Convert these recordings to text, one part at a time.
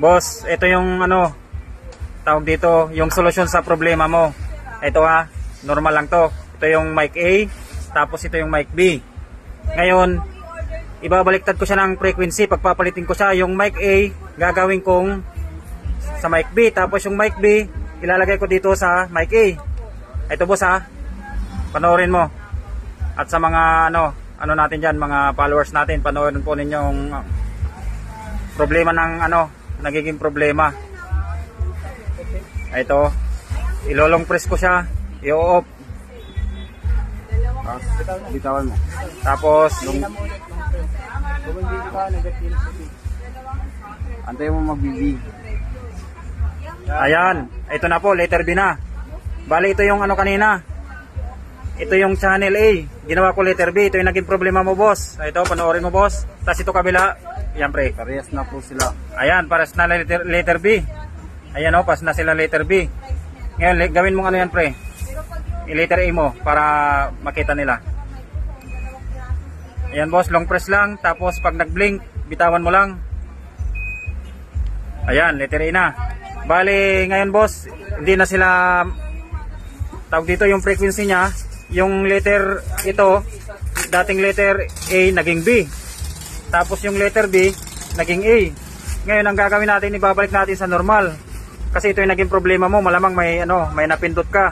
Boss, ito yung ano, tawag dito, yung solusyon sa problema mo. Ito ha, normal lang to. Ito yung mic A, tapos ito yung mic B. Ngayon, ibabaliktad ko siya ng frequency. Pagpapalitin ko siya, yung mic A, gagawin kong sa mic B. Tapos yung mic B, ilalagay ko dito sa mic A. Ito boss ha, panoorin mo. At sa mga ano natin dyan, mga followers natin, panoorin po ninyo yung problema ng nagiging problema. Ito, ilolong press ko siya, i-off. Bitawan mo. Tapos, antayin mo magbibig. ayan, ito na po, letter B na. Bali, ito yung kanina. Ito yung channel A. Ginawa ko letter B. Ito yung naging problema mo, boss. Ito, panoorin mo, boss. Tapos ito kabila. Ayan, pre. Parehas na po sila. Ayan, pares na letter B. Ayan o, pares na sila letter B. Ngayon, gawin mo yan, pre. I-letter A mo para makita nila. Ayan, boss. Long press lang. Tapos, pag nag-blink, bitawan mo lang. Ayan, letter A na. Bali, ngayon, boss, hindi na sila, tawag dito yung frequency niya. Yung letter ito, dating letter A, naging B. Tapos yung letter B, naging A. Ngayon, ang gagawin natin, ibabalik natin sa normal. Kasi ito yung naging problema mo, malamang may napindot ka.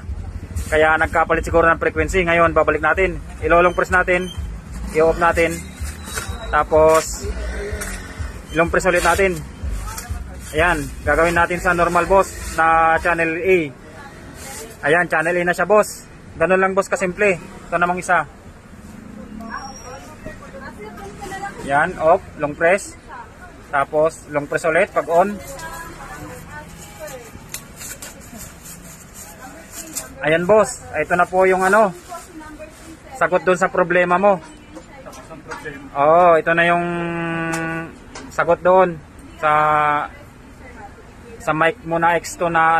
Kaya nagkapalit siguro ng frequency. Ngayon, babalik natin. Ilolong press natin, i-off natin. Tapos, ilong press ulit natin. Ayan, gagawin natin sa normal, boss, na channel A. Ayan, channel A na siya, boss. Ganun lang, boss, kasimple. Ito namang isa. Yan, off, long press. Tapos, long press ulit pag on. Ayan, boss. Ito na po yung sagot doon sa problema mo. Oo, ito na yung sagot doon sa mic mo na X2 na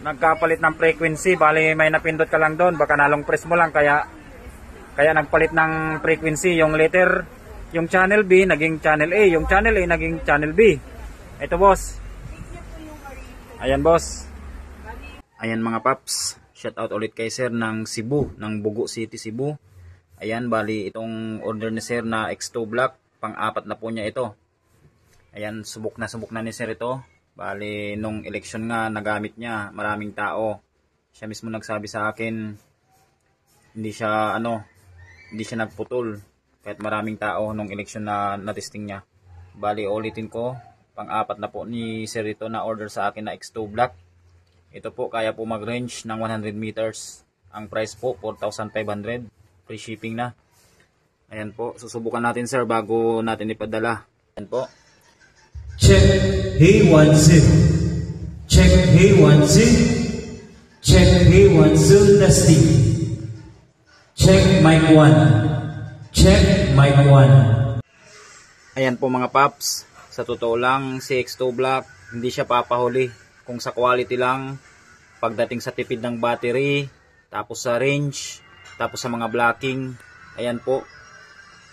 nagkapalit ng frequency. Bali, may napindot ka lang doon. Baka nalong press mo lang, kaya nagpalit ng frequency. Yung letter, yung channel B naging channel A, yung channel A naging channel B. Ito, boss. Ayan, boss. Ayan, mga paps. Shout out ulit kay sir ng Cebu, ng Bugo City, Cebu. Ayan, bali itong order ni sir na X2 block, pang-apat na po niya ito. Ayan, subok na ni sir ito. Bali, nung election nga, nagamit niya, maraming tao. Siya mismo nagsabi sa akin, hindi siya nagputol. Kahit maraming tao nung election na natesting niya. Bali, ulitin ko, pang-apat na po ni sir ito na order sa akin na X2 block. Ito po, kaya po mag-range ng 100 meters. Ang price po, 4,500. Free shipping na. Ayan po, susubukan natin sir bago natin ipadala. Ayan po. Check, hey 1-0. Check, hey 1-0. Check, hey 1-0, testing. Check, mic 1. Check, mic 1. Ayan po mga paps. Sa totoo lang, si X2 block, hindi siya papahuli. Kung sa quality lang, pagdating sa tipid ng battery, tapos sa range, tapos sa mga blocking, ayan po,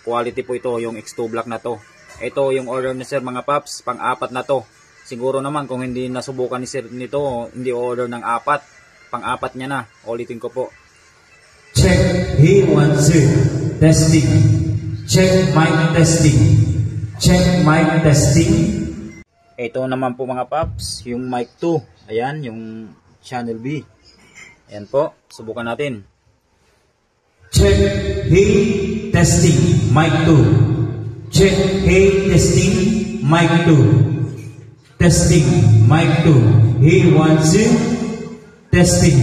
quality po ito, yung X2 block na to. Ito yung order ni sir mga paps, pang-apat na to. Siguro naman kung hindi nasubukan ni sir nito, hindi order ng apat, pang-apat niya na. Ulitin ko po. Check, hey 1-0, testing. Check, mic testing. Check, mic testing. Ito naman po mga paps, yung mic 2. Ayan, yung channel B. Ayan po, subukan natin. Check, hey, testing, mic 2. Check, hey, testing, mic 2. Testing, mic 2. Hey 1-0, testing.